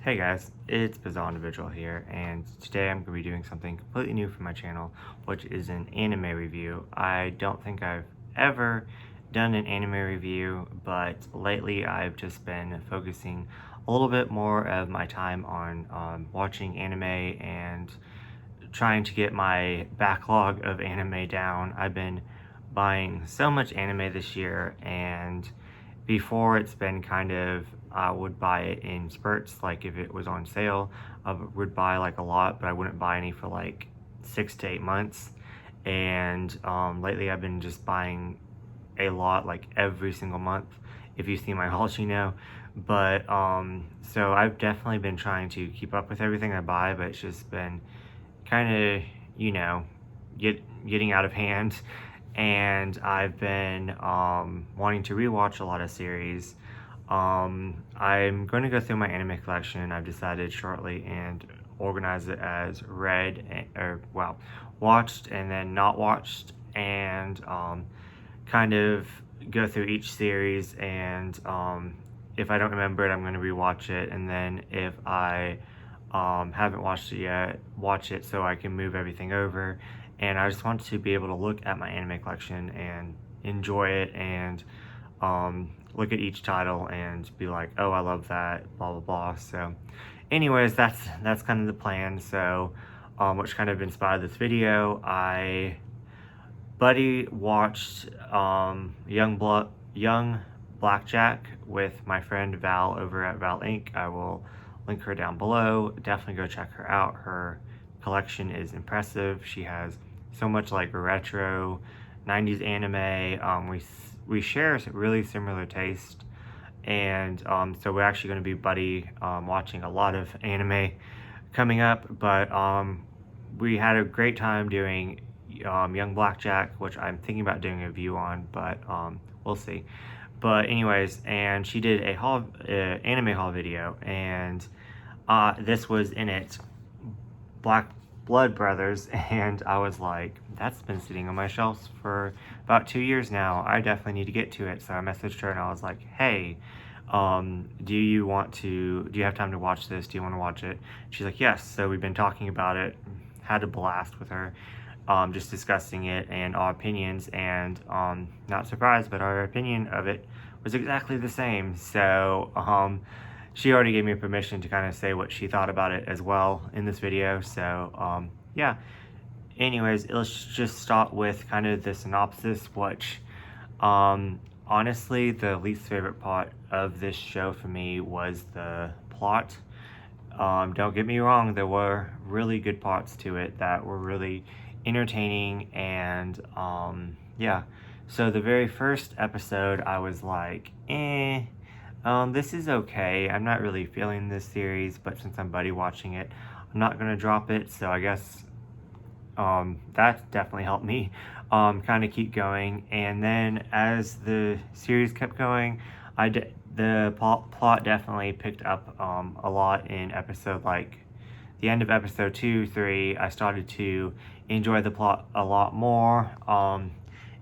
Hey guys, it's Bizarre Individual here, and today I'm going to be doing something completely new for my channel, which is an anime review. I don't think I've ever done an anime review, but lately I've just been focusing a little bit more of my time on watching anime and trying to get my backlog of anime down. I've been buying so much anime this year, and before it's been kind of, I would buy it in spurts. Like if it was on sale, I would buy like a lot, but I wouldn't buy any for like 6 to 8 months. And lately I've been just buying a lot, like every single month. If you see my hauls, you know. But so I've definitely been trying to keep up with everything I buy, but it's just been kind of, you know, getting out of hand. And I've been wanting to rewatch a lot of series. I'm going to go through my anime collection. I've decided shortly and organize it as watched and then not watched, and kind of go through each series. And if I don't remember it, I'm going to rewatch it, and then if I haven't watched it yet, watch it so I can move everything over. And I just want to be able to look at my anime collection and enjoy it, and look at each title and be like, oh, I love that, blah blah blah. So anyways, that's kind of the plan. So which kind of inspired this video. I buddy watched Young Blackjack with my friend Val over at Val Inc. I will link her down below. Definitely go check her out. Her collection is impressive. She has so much like retro 90s anime. We share really similar taste, and so we're actually going to be buddy watching a lot of anime coming up. But we had a great time doing Young Blackjack, which I'm thinking about doing a review on, but we'll see. But anyways, and she did a anime haul video, and this was in it, Black Blood Brothers, and I was like, that's been sitting on my shelves for about 2 years now. I definitely need to get to it. So I messaged her and I was like, hey, do you have time to watch this? Do you want to watch it? She's like, yes. So we've been talking about it, had a blast with her, just discussing it and our opinions, and not surprised, but our opinion of it was exactly the same. So she already gave me permission to kind of say what she thought about it as well in this video. So yeah, anyways, let's just start with kind of the synopsis, which honestly, the least favorite part of this show for me was the plot. Don't get me wrong, there were really good parts to it that were really entertaining, and yeah. So the very first episode, I was like, this is okay. I'm not really feeling this series, but since I'm buddy watching it, I'm not gonna drop it. So I guess that definitely helped me kind of keep going. And then as the series kept going, the plot definitely picked up a lot in episode, like the end of episode 2, 3. I started to enjoy the plot a lot more.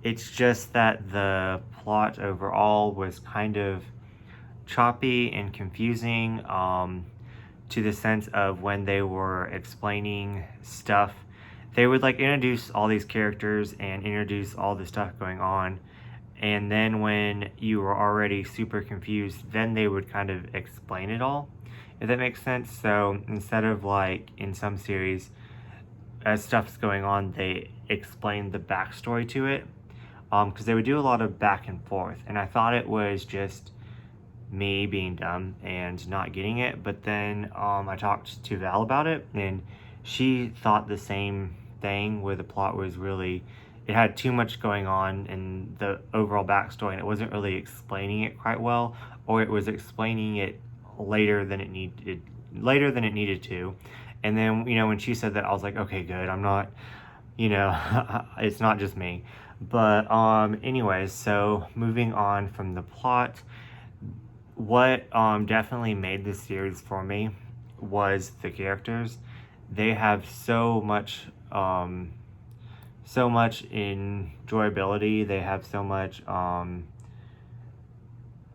It's just that the plot overall was kind of choppy and confusing, to the sense of when they were explaining stuff, they would like introduce all these characters and introduce all the stuff going on, and then when you were already super confused, then they would kind of explain it all, if that makes sense. So instead of like in some series, as stuff's going on, they explain the backstory to it, because they would do a lot of back and forth, and I thought it was just me being dumb and not getting it. But then I talked to Val about it, and she thought the same thing, where the plot was really, it had too much going on in the overall backstory, and it wasn't really explaining it quite well, or it was explaining it later than it needed to. And then, you know, when she said that, I was like, okay, good, I'm not, you know, it's not just me. But anyways, so moving on from the plot, what definitely made this series for me was the characters. They have so much enjoyability. They have so much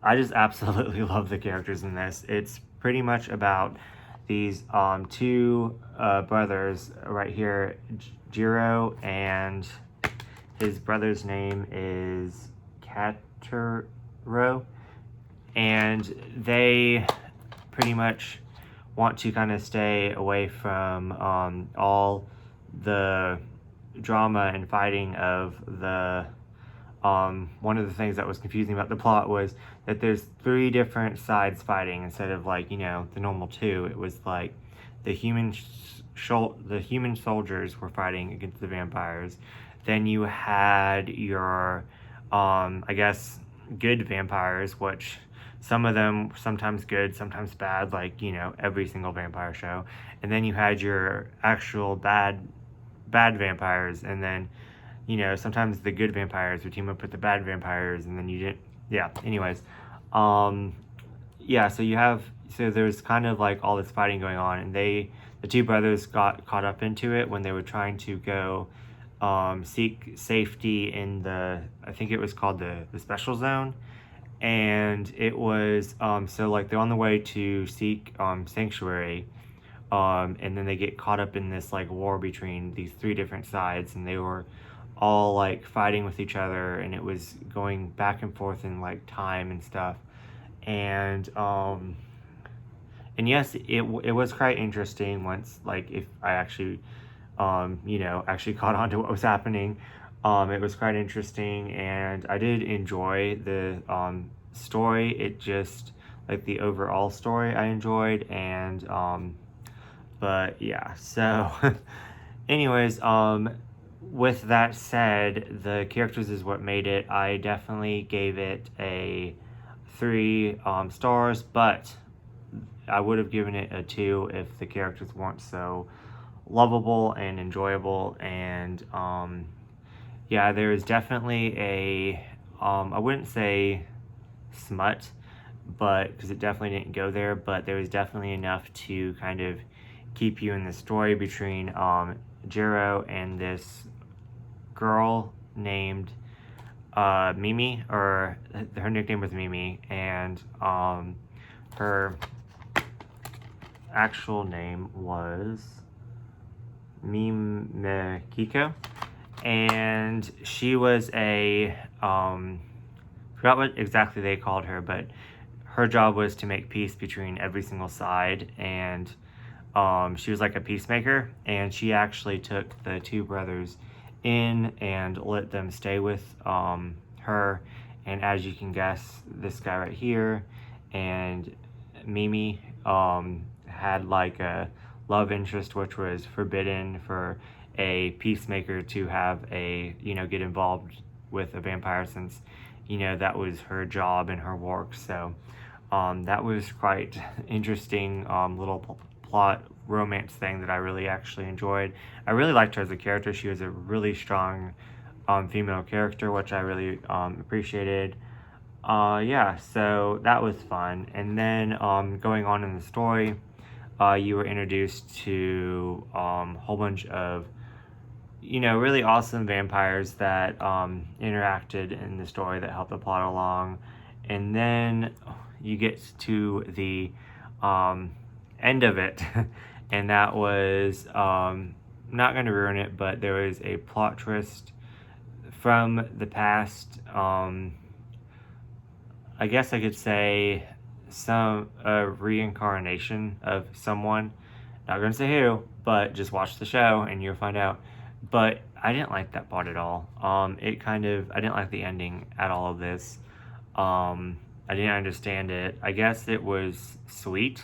I just absolutely love the characters in this. It's pretty much about these two brothers right here, Jiro, and his brother's name is Kataro, and they pretty much want to kind of stay away from all the drama and fighting of the one of the things that was confusing about the plot was that there's three different sides fighting instead of, like, you know, the normal two. It was like the the human soldiers were fighting against the vampires. Then you had your I guess good vampires, which some of them sometimes good, sometimes bad, like, you know, every single vampire show. And then you had your actual bad vampires, and then, you know, sometimes the good vampires would team up with the bad vampires, and then you didn't. Yeah. Anyways, um, yeah. So there's kind of like all this fighting going on, and the two brothers got caught up into it when they were trying to go seek safety in I think it was called the special zone, and it was so like they're on the way to seek sanctuary, and then they get caught up in this like war between these three different sides, and they were all like fighting with each other, and it was going back and forth in like time and stuff, and yes, it was quite interesting once, like, if I actually you know, actually caught on to what was happening. It was quite interesting, and I did enjoy the story. It just, like, the overall story I enjoyed, and but yeah, so anyways, with that said, the characters is what made it. I definitely gave it a 3 stars, but I would have given it a 2 if the characters weren't so lovable and enjoyable. And yeah, there is definitely a I wouldn't say smut, but because it definitely didn't go there, but there was definitely enough to kind of keep you in the story between Jiro and this girl named Mimi, or her nickname was Mimi, and her actual name was Mimekiko, and she was a forgot what exactly they called her, but her job was to make peace between every single side, and she was like a peacemaker, and she actually took the two brothers in and let them stay with her. And as you can guess, this guy right here and Mimi had like a love interest, which was forbidden for a peacemaker to have a, you know, get involved with a vampire, since, you know, that was her job and her work. So that was quite interesting little plot romance thing that I really actually enjoyed. I really liked her as a character. She was a really strong female character, which I really appreciated. Yeah, so that was fun. And then going on in the story, you were introduced to a whole bunch of, you know, really awesome vampires that interacted in the story that helped the plot along. And then you get to the end of it, and that was not going to ruin it, but there was a plot twist from the past. I guess I could say some reincarnation of someone. Not going to say who, but just watch the show and you'll find out. But I didn't like that part at all. It kind of, I didn't like the ending at all of this. I didn't understand it. I guess it was sweet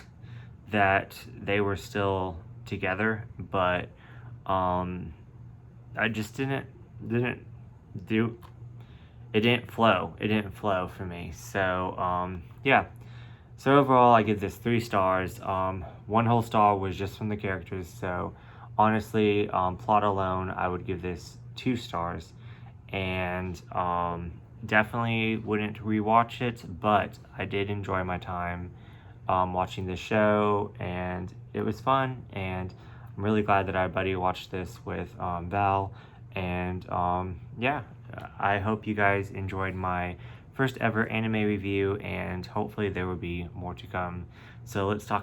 that they were still together, but I just didn't do it. Didn't flow. It didn't flow for me. So yeah. So overall, I give this 3 stars. 1 whole star was just from the characters. So honestly, plot alone, I would give this 2 stars, and definitely wouldn't rewatch it. But I did enjoy my time watching the show, and it was fun. And I'm really glad that I buddy watched this with Val. And yeah, I hope you guys enjoyed my first ever anime review, and hopefully there will be more to come. So let's talk